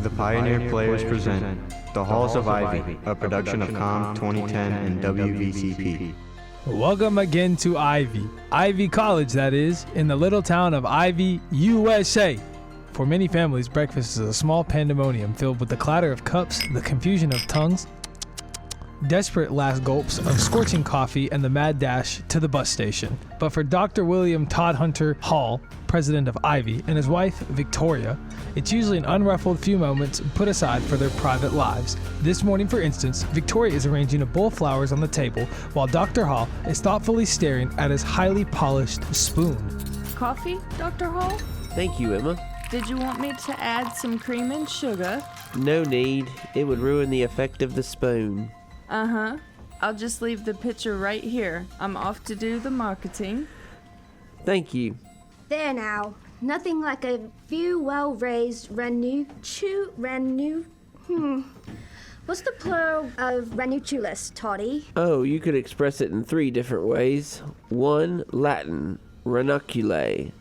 The Pioneer Players present The Halls of Ivy, a production of COMM 2010 and WVCP. Welcome again to Ivy College, that is, in the little town of Ivy, USA. For many families, breakfast is a small pandemonium filled with the clatter of cups, the confusion of tongues, desperate last gulps of scorching coffee, and the mad dash to the bus station. But for Dr. William Todd Hunter Hall, president of Ivy, and his wife, Victoria, it's usually an unruffled few moments put aside for their private lives. This morning, for instance, Victoria is arranging a bowl of flowers on the table while Dr. Hall is thoughtfully staring at his highly polished spoon. Coffee, Dr. Hall? Thank you, Emma. Did you want me to add some cream and sugar? No need. It would ruin the effect of the spoon. Uh-huh. I'll just leave the pitcher right here. I'm off to do the marketing. Thank you. There now. Nothing like a few well-raised What's the plural of ranunculus, Toddy? Oh, you could express it in 3 different ways. 1, Latin, ranunculae.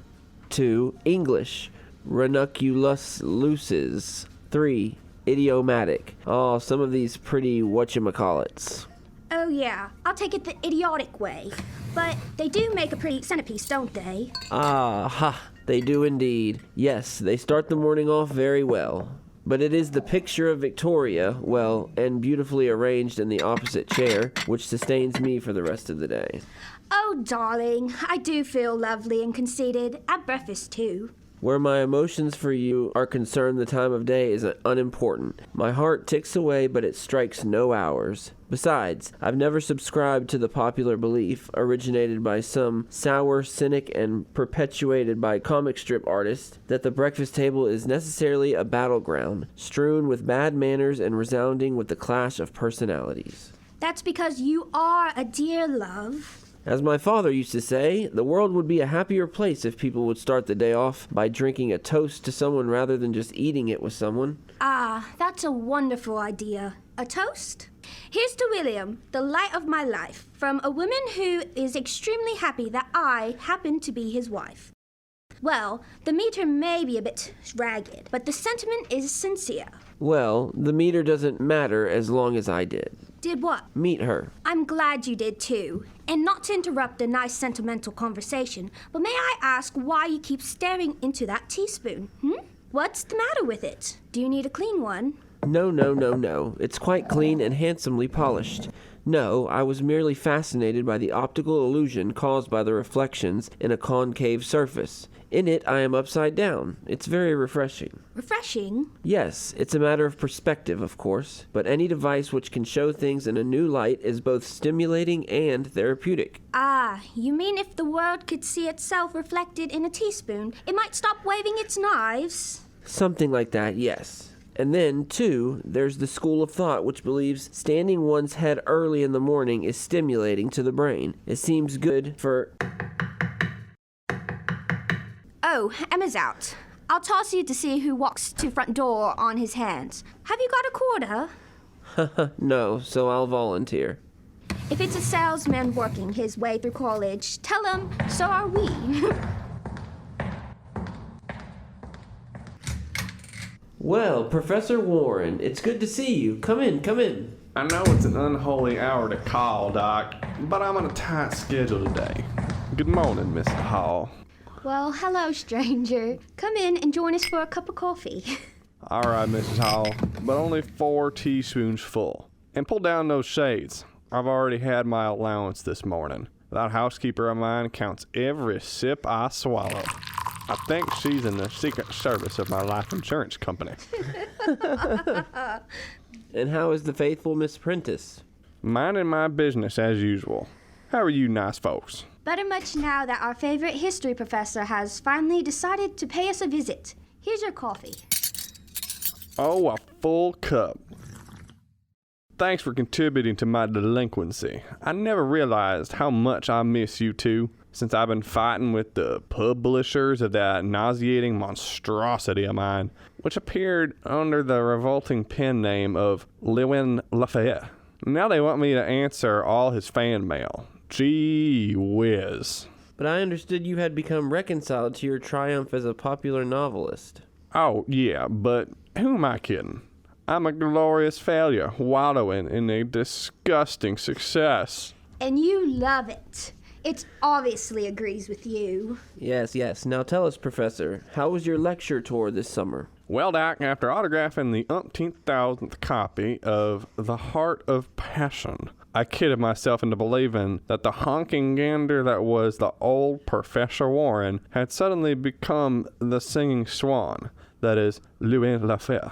2, English, ranunculus lucis. 3, idiomatic. Oh, some of these pretty whatchamacallits. Oh yeah, I'll take it the idiotic way. But they do make a pretty centerpiece, don't they? Ah, ha, they do indeed. Yes, they start the morning off very well. But it is the picture of Victoria, well, and beautifully arranged in the opposite chair, which sustains me for the rest of the day. Oh, darling, I do feel lovely and conceited. At breakfast, too. Where my emotions for you are concerned, the time of day is unimportant. My heart ticks away, but it strikes no hours. Besides, I've never subscribed to the popular belief, originated by some sour cynic and perpetuated by comic strip artists, that the breakfast table is necessarily a battleground, strewn with bad manners and resounding with the clash of personalities. That's because you are a dear love. As my father used to say, the world would be a happier place if people would start the day off by drinking a toast to someone rather than just eating it with someone. Ah, that's a wonderful idea. A toast? Here's to William, the light of my life, from a woman who is extremely happy that I happen to be his wife. Well, the meter may be a bit ragged, but the sentiment is sincere. Well, the meter doesn't matter as long as I did. Did what? Meet her. I'm glad you did too. And not to interrupt a nice sentimental conversation, but may I ask why you keep staring into that teaspoon? What's the matter with it? Do you need a clean one? No. It's quite clean and handsomely polished. No, I was merely fascinated by the optical illusion caused by the reflections in a concave surface. In it, I am upside down. It's very refreshing. Refreshing? Yes, it's a matter of perspective, of course, but any device which can show things in a new light is both stimulating and therapeutic. Ah, you mean if the world could see itself reflected in a teaspoon, it might stop waving its knives? Something like that, yes. And then, too, there's the school of thought which believes standing one's head early in the morning is stimulating to the brain. It seems good for... Oh, Emma's out. I'll toss you to see who walks to front door on his hands. Have you got a quarter? No, so I'll volunteer. If it's a salesman working his way through college, tell him so are we. Well, Professor Warren, it's good to see you. Come in. I know it's an unholy hour to call, Doc, but I'm on a tight schedule today. Good morning, Mr. Hall. Well, hello, stranger. Come in and join us for a cup of coffee. All right, Mrs. Hall, but only 4 teaspoons full. And pull down those shades. I've already had my allowance this morning. That housekeeper of mine counts every sip I swallow. I think she's in the Secret Service of my life insurance company. And how is the faithful Miss Prentice? Minding my business as usual. How are you nice folks? Better much now that our favorite history professor has finally decided to pay us a visit. Here's your coffee. Oh, a full cup. Thanks for contributing to my delinquency. I never realized how much I miss you two since I've been fighting with the publishers of that nauseating monstrosity of mine, which appeared under the revolting pen name of Lewin Lafayette. Now they want me to answer all his fan mail. Gee whiz. But I understood you had become reconciled to your triumph as a popular novelist. Oh, yeah, but who am I kidding? I'm a glorious failure, wallowing in a disgusting success. And you love it. It obviously agrees with you. Yes, yes. Now tell us, Professor, how was your lecture tour this summer? Well, Doc, after autographing the umpteenth thousandth copy of The Heart of Passion, I kidded myself into believing that the honking gander that was the old Professor Warren had suddenly become the singing swan, that is, Louis Lafayette.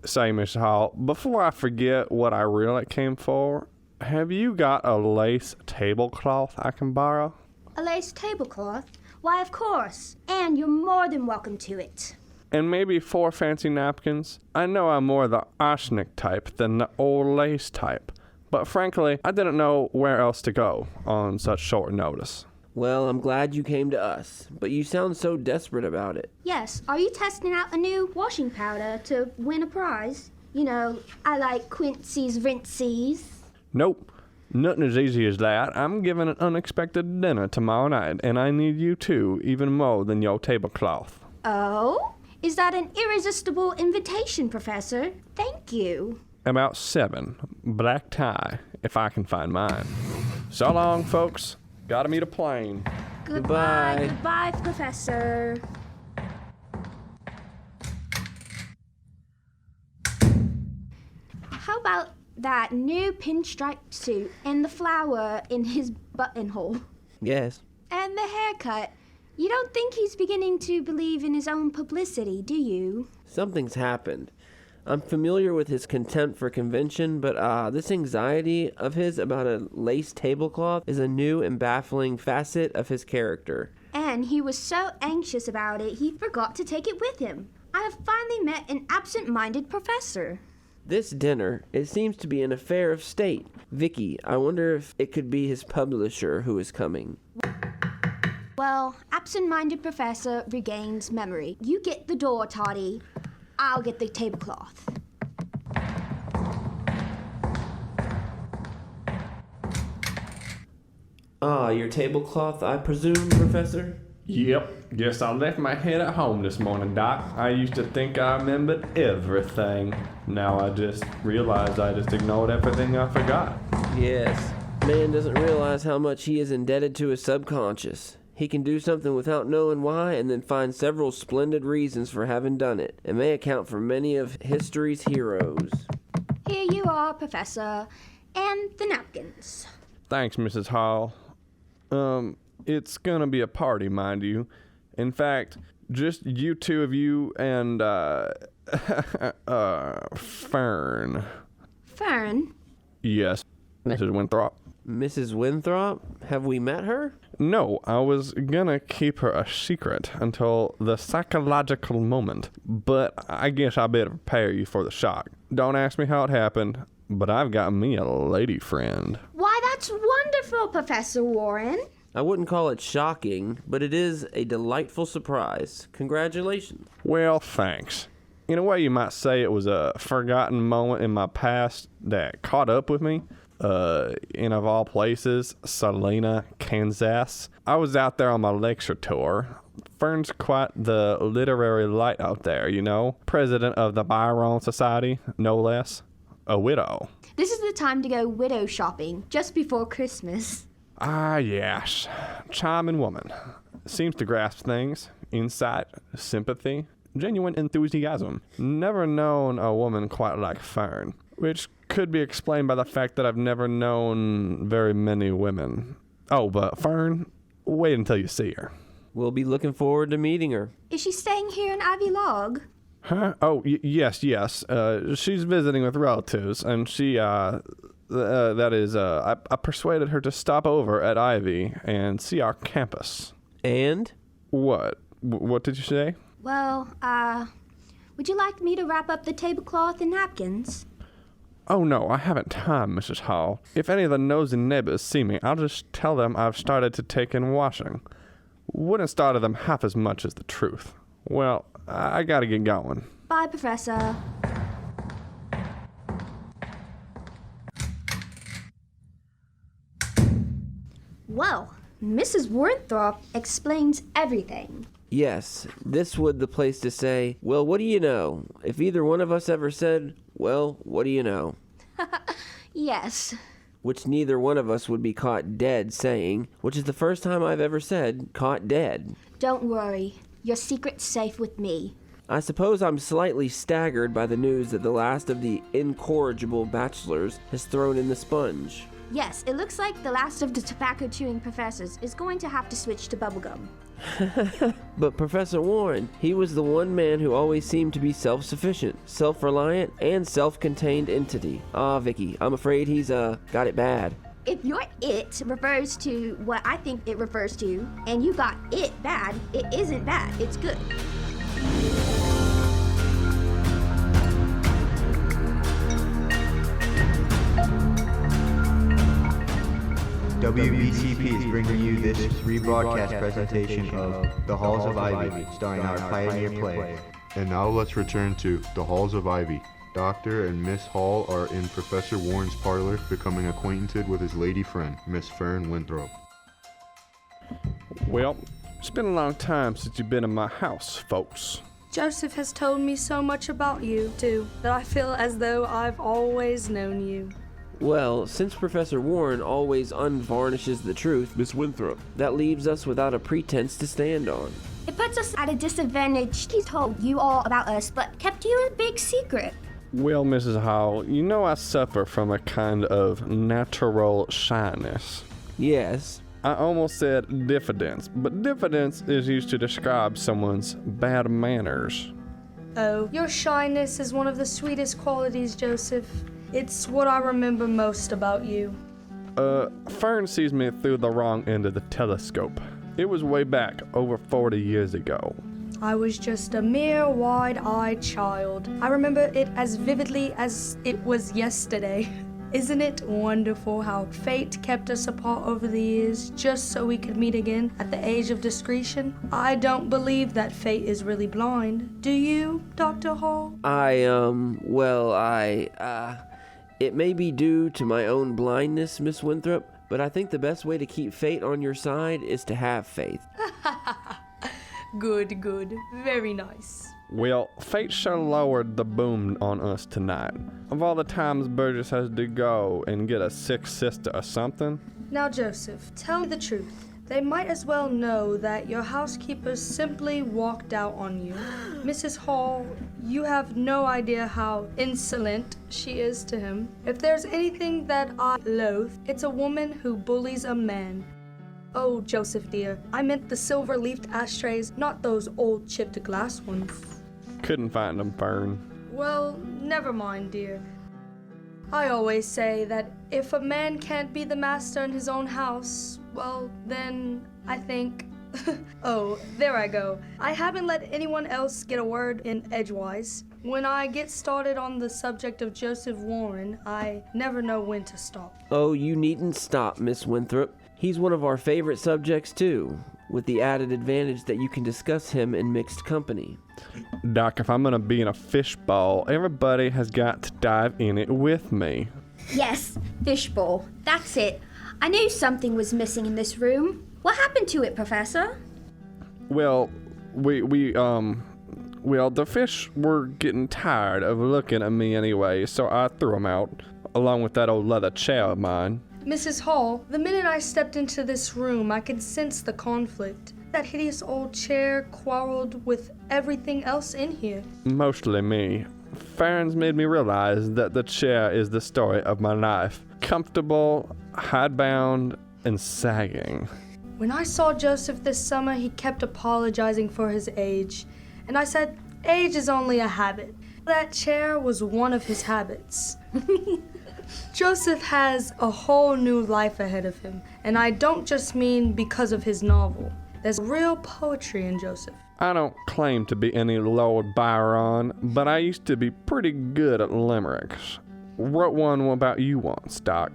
Say, Miss Hall, before I forget what I really came for, have you got a lace tablecloth I can borrow? A lace tablecloth? Why, of course. And you're more than welcome to it. And maybe 4 fancy napkins? I know I'm more the arsenic type than the old lace type, but frankly, I didn't know where else to go on such short notice. Well, I'm glad you came to us, but you sound so desperate about it. Yes, are you testing out a new washing powder to win a prize? You know, I like Quincy's Rinsies. Nope. Nothing as easy as that. I'm giving an unexpected dinner tomorrow night, and I need you too, even more than your tablecloth. Oh? Is that an irresistible invitation, Professor? Thank you. About 7. Black tie, if I can find mine. So long, folks. Gotta meet a plane. Goodbye. Goodbye, Professor. How about that new pinstriped suit and the flower in his buttonhole? Yes. And the haircut. You don't think he's beginning to believe in his own publicity, do you? Something's happened. I'm familiar with his contempt for convention, but this anxiety of his about a lace tablecloth is a new and baffling facet of his character. And he was so anxious about it, he forgot to take it with him. I have finally met an absent-minded professor. This dinner, it seems to be an affair of state. Vicky, I wonder if it could be his publisher who is coming. Well, absent-minded professor regains memory. You get the door, Toddy. I'll get the tablecloth. Ah, your tablecloth, I presume, Professor? Yep. Guess I left my head at home this morning, Doc. I used to think I remembered everything. Now I just realized I just ignored everything I forgot. Yes. Man doesn't realize how much he is indebted to his subconscious. He can do something without knowing why and then find several splendid reasons for having done it. It may account for many of history's heroes. Here you are, Professor, and the napkins. Thanks, Mrs. Hall. It's gonna be a party, mind you. In fact, just you two of you and, Fern. Fern? Yes, Mrs. Winthrop. Mrs. Winthrop? Have we met her? No, I was gonna keep her a secret until the psychological moment, but I guess I better prepare you for the shock. Don't ask me how it happened, but I've got me a lady friend. Why, that's wonderful, Professor Warren. I wouldn't call it shocking, but it is a delightful surprise. Congratulations. Well, thanks. In a way, you might say it was a forgotten moment in my past that caught up with me. In of all places, Salina, Kansas. I was out there on my lecture tour. Fern's quite the literary light out there, you know. President of the Byron Society, no less. A widow. This is the time to go widow shopping, just before Christmas. Ah, yes. Charming woman. Seems to grasp things. Insight, sympathy, genuine enthusiasm. Never known a woman quite like Fern. Which could be explained by the fact that I've never known very many women. Oh, but Fern, wait until you see her. We'll be looking forward to meeting her. Is she staying here in Ivy Log? Huh? Oh, yes. She's visiting with relatives, and she, I persuaded her to stop over at Ivy and see our campus. And? What? What did you say? Well, would you like me to wrap up the tablecloth and napkins? Oh, no, I haven't time, Mrs. Hall. If any of the nosy neighbors see me, I'll just tell them I've started to take in washing. Wouldn't startle them half as much as the truth. Well, I gotta get going. Bye, Professor. Well, Mrs. Winthrop explains everything. Yes, this would the place to say, well, what do you know? If either one of us ever said, well, what do you know? Yes. Which neither one of us would be caught dead saying, which is the first time I've ever said, caught dead. Don't worry. Your secret's safe with me. I suppose I'm slightly staggered by the news that the last of the incorrigible bachelors has thrown in the sponge. Yes, it looks like the last of the tobacco-chewing professors is going to have to switch to bubblegum. But Professor Warren, he was the one man who always seemed to be self-sufficient, self-reliant, and self-contained entity. Ah, Vicky, I'm afraid he's, got it bad. If your it refers to what I think it refers to, and you got it bad, it isn't bad, it's good. WVCP is bringing you this rebroadcast presentation of The Halls of Ivy, starring our pioneer play. And now let's return to The Halls of Ivy. Dr. and Miss Hall are in Professor Warren's parlor, becoming acquainted with his lady friend, Miss Fern Winthrop. Well, it's been a long time since you've been in my house, folks. Joseph has told me so much about you, too, that I feel as though I've always known you. Well, since Professor Warren always unvarnishes the truth, Miss Winthrop. that leaves us without a pretense to stand on. It puts us at a disadvantage. He told you all about us, but kept you a big secret. Well, Mrs. Hall, you know I suffer from a kind of natural shyness. Yes. I almost said diffidence, but diffidence is used to describe someone's bad manners. Oh, your shyness is one of the sweetest qualities, Joseph. It's what I remember most about you. Fern sees me through the wrong end of the telescope. It was way back, over 40 years ago. I was just a mere wide-eyed child. I remember it as vividly as it was yesterday. Isn't it wonderful how fate kept us apart over the years just so we could meet again at the age of discretion? I don't believe that fate is really blind. Do you, Dr. Hall? It may be due to my own blindness, Miss Winthrop, but I think the best way to keep fate on your side is to have faith. Good, good. Very nice. Well, fate sure lowered the boom on us tonight. Of all the times Burgess has to go and get a sick sister or something. Now, Joseph, tell me the truth. They might as well know that your housekeeper simply walked out on you. Mrs. Hall, you have no idea how insolent she is to him. If there's anything that I loathe, it's a woman who bullies a man. Oh, Joseph dear, I meant the silver-leafed ashtrays, not those old chipped glass ones. Couldn't find them, Fern. Well, never mind, dear. I always say that if a man can't be the master in his own house, well, then I think... Oh, there I go. I haven't let anyone else get a word in edgewise. When I get started on the subject of Joseph Warren, I never know when to stop. Oh, you needn't stop, Miss Winthrop. He's one of our favorite subjects, too, with the added advantage that you can discuss him in mixed company. Doc, if I'm gonna be in a fishbowl, everybody has got to dive in it with me. Yes, fishbowl. That's it. I knew something was missing in this room. What happened to it, Professor? Well, the fish were getting tired of looking at me anyway, so I threw them out, along with that old leather chair of mine. Mrs. Hall, the minute I stepped into this room, I could sense the conflict. That hideous old chair quarreled with everything else in here. Mostly me. Farron's made me realize that the chair is the story of my life. Comfortable, hidebound, and sagging. When I saw Joseph this summer, he kept apologizing for his age. And I said, age is only a habit. That chair was one of his habits. Joseph has a whole new life ahead of him. And I don't just mean because of his novel. There's real poetry in Joseph. I don't claim to be any Lord Byron, but I used to be pretty good at limericks. Wrote one about you once, Doc.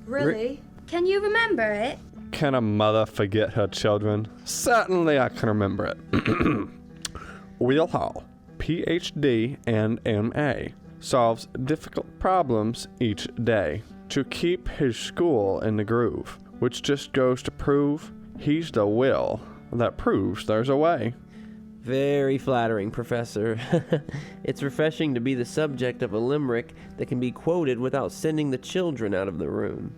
Really? Can you remember it? Can a mother forget her children? Certainly I can remember it. Will Hall, Ph.D. and M.A., solves difficult problems each day to keep his school in the groove, which just goes to prove he's the will that proves there's a way. Very flattering, Professor. It's refreshing to be the subject of a limerick that can be quoted without sending the children out of the room.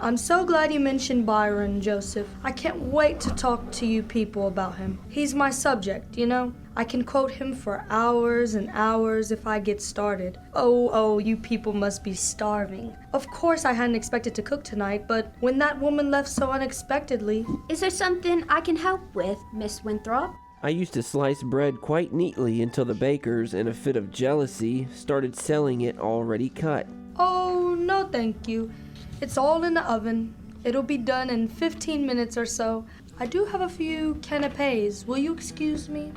I'm so glad you mentioned Byron, Joseph. I can't wait to talk to you people about him. He's my subject, you know? I can quote him for hours and hours if I get started. Oh, you people must be starving. Of course I hadn't expected to cook tonight, but when that woman left so unexpectedly... Is there something I can help with, Miss Winthrop? I used to slice bread quite neatly until the bakers, in a fit of jealousy, started selling it already cut. Oh, no thank you. It's all in the oven. It'll be done in 15 minutes or so. I do have a few canapes. Will you excuse me?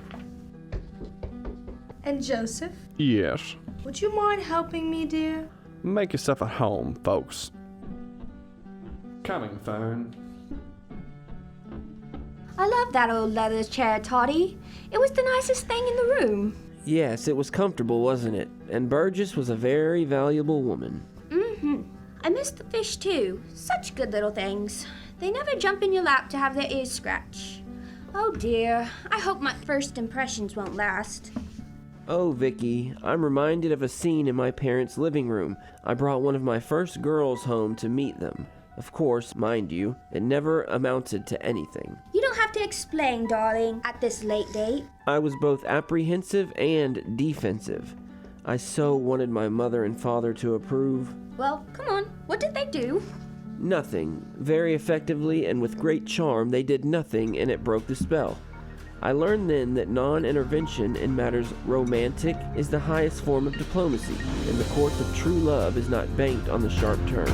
And Joseph, Yes. would you mind helping me, dear? Make yourself at home, folks. Coming, Fern. I love that old leather chair, Toddy. It was the nicest thing in the room. Yes, it was comfortable, wasn't it? And Burgess was a very valuable woman. I miss the fish too. Such good little things. They never jump in your lap to have their ears scratched. Oh dear, I hope my first impressions won't last. Oh, Vicky, I'm reminded of a scene in my parents' living room. I brought one of my first girls home to meet them. Of course, mind you, it never amounted to anything. You don't have to explain, darling, at this late date. I was both apprehensive and defensive. I so wanted my mother and father to approve. Well, come on, what did they do? Nothing. Very effectively and with great charm, they did nothing, and it broke the spell. I learned then that non-intervention in matters romantic is the highest form of diplomacy, and the course of true love is not banked on the sharp turn.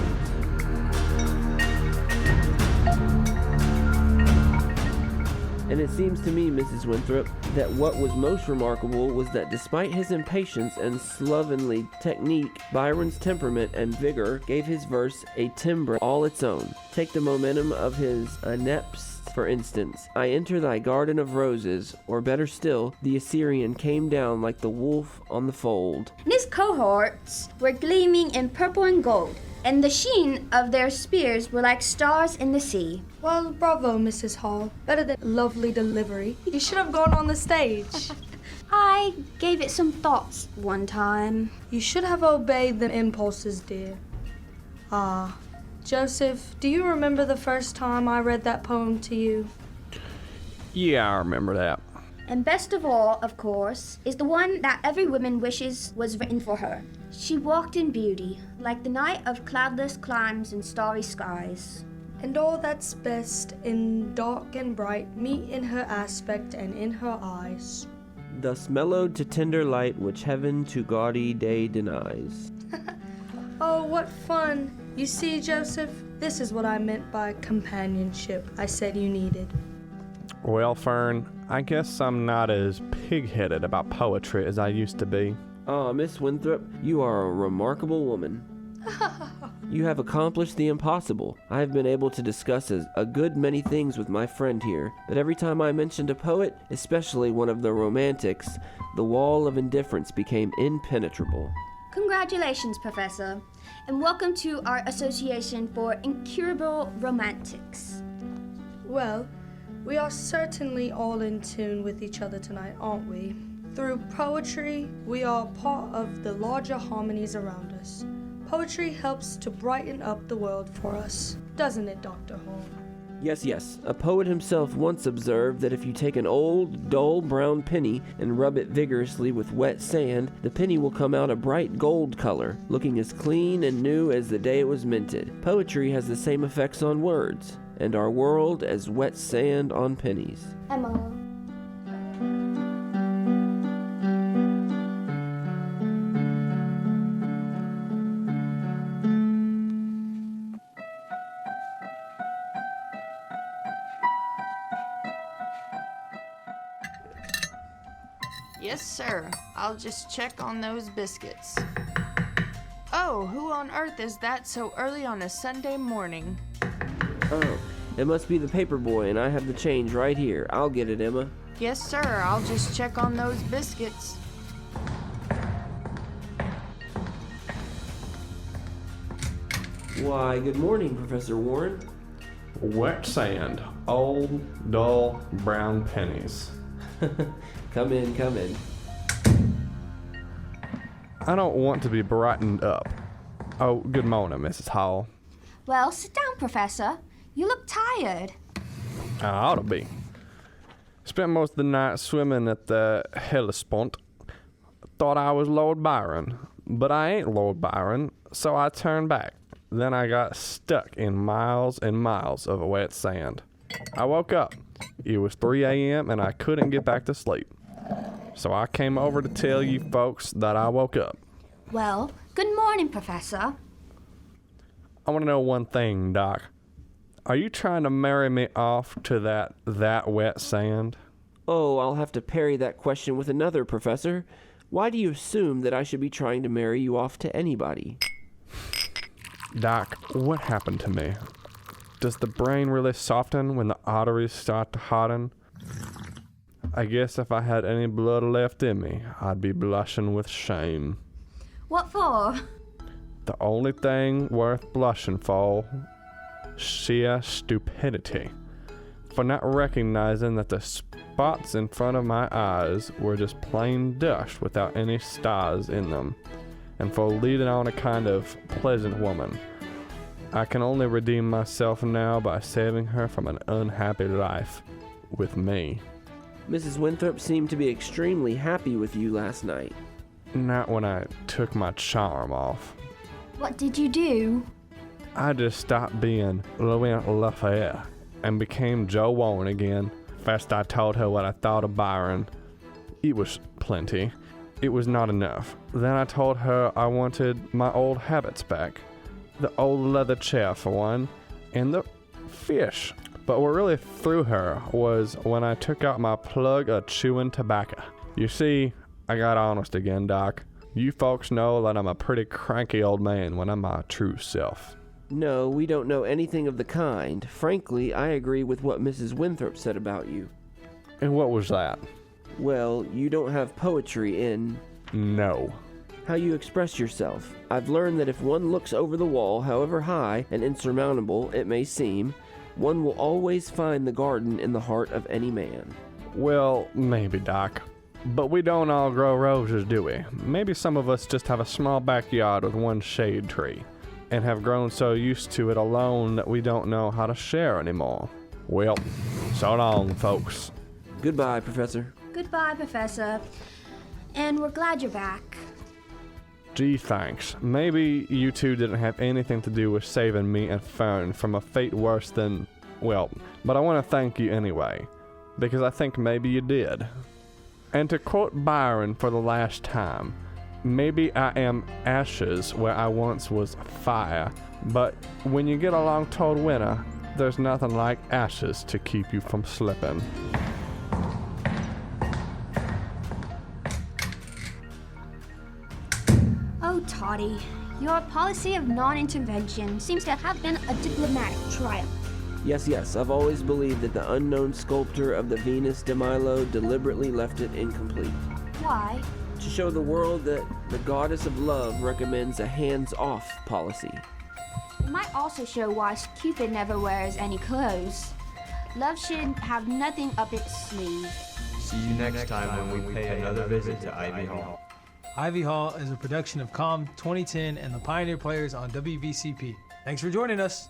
And it seems to me, Mrs. Winthrop, that what was most remarkable was that despite his impatience and slovenly technique, Byron's temperament and vigor gave his verse a timbre all its own. Take the momentum of his inepts, for instance. I enter thy garden of roses, or better still, the Assyrian came down like the wolf on the fold. And his cohorts were gleaming in purple and gold, and the sheen of their spears were like stars in the sea. Well, bravo, Mrs. Hall. Better than lovely delivery. You should have gone on the stage. I gave it some thoughts one time. You should have obeyed the impulses, dear. Ah, Joseph, do you remember the first time I read that poem to you? Yeah, I remember that. And best of all, of course, is the one that every woman wishes was written for her. She walked in beauty, like the night of cloudless climes and starry skies. And all that's best in dark and bright meet in her aspect and in her eyes. Thus mellowed to tender light which heaven to gaudy day denies. Oh, what fun! You see, Joseph, this is what I meant by companionship I said you needed. Well, Fern, I guess I'm not as pig-headed about poetry as I used to be. Ah, Miss Winthrop, you are a remarkable woman. You have accomplished the impossible. I have been able to discuss a good many things with my friend here, but every time I mentioned a poet, especially one of the romantics, the wall of indifference became impenetrable. Congratulations, Professor, and welcome to our Association for Incurable Romantics. Well, we are certainly all in tune with each other tonight, aren't we? Through poetry, we are part of the larger harmonies around us. Poetry helps to brighten up the world for us, doesn't it, Dr. Hall? Yes. A poet himself once observed that if you take an old, dull brown penny and rub it vigorously with wet sand, the penny will come out a bright gold color, looking as clean and new as the day it was minted. Poetry has the same effects on words, and our world as wet sand on pennies. Emma. Yes, sir. I'll just check on those biscuits. Oh, who on earth is that so early on a Sunday morning? Oh, it must be the paper boy, and I have the change right here. I'll get it, Emma. Yes, sir. I'll just check on those biscuits. Why, good morning, Professor Warren. Wet sand. Old, dull, brown pennies. Come in, come in. I don't want to be brightened up. Oh, good morning, Mrs. Hall. Well, sit down, Professor. You look tired. I ought to be. Spent most of the night swimming at the Hellespont. Thought I was Lord Byron, but I ain't Lord Byron, so I turned back. Then I got stuck in miles and miles of wet sand. I woke up. It was 3 a.m. and I couldn't get back to sleep. So I came over to tell you folks that I woke up. Well, good morning, Professor. I want to know one thing, Doc. Are you trying to marry me off to that wet sand? Oh, I'll have to parry that question with another, Professor. Why do you assume that I should be trying to marry you off to anybody? Doc, what happened to me? Does the brain really soften when the arteries start to harden? I guess if I had any blood left in me, I'd be blushing with shame. What for? The only thing worth blushing for, sheer stupidity. For not recognizing that the spots in front of my eyes were just plain dust without any stars in them, and for leading on a kind of pleasant woman. I can only redeem myself now by saving her from an unhappy life with me. Mrs. Winthrop seemed to be extremely happy with you last night. Not when I took my charm off. What did you do? I just stopped being Louis Lafayette and became Joe Warren again. First I told her what I thought of Byron. It was plenty. It was not enough. Then I told her I wanted my old habits back. The old leather chair for one, and the fish. But what really threw her was when I took out my plug of chewing tobacco. You see, I got honest again, Doc. You folks know that I'm a pretty cranky old man when I'm my true self. No, we don't know anything of the kind. Frankly, I agree with what Mrs. Winthrop said about you. And what was that? Well, you don't have poetry in... No. How you express yourself. I've learned that if one looks over the wall, however high and insurmountable it may seem, one will always find the garden in the heart of any man. Well, maybe, Doc. But we don't all grow roses, do we? Maybe some of us just have a small backyard with one shade tree, and have grown so used to it alone that we don't know how to share anymore. Well, so long, folks. Goodbye, Professor. Goodbye, Professor. And we're glad you're back. Gee, thanks. Maybe you two didn't have anything to do with saving me and Fern from a fate worse than, well, but I want to thank you anyway, because I think maybe you did. And to quote Byron for the last time, maybe I am ashes where I once was fire, but when you get along toward winter, there's nothing like ashes to keep you from slipping. Oh, Toddy, your policy of non-intervention seems to have been a diplomatic triumph. Yes, I've always believed that the unknown sculptor of the Venus de Milo deliberately left it incomplete. Why? To show the world that the goddess of love recommends a hands-off policy. It might also show why Cupid never wears any clothes. Love should have nothing up its sleeve. See you next time when we pay another visit to Ivy Hall. Ivy Hall is a production of COMM 2010 and the Pioneer Players on WVCP. Thanks for joining us.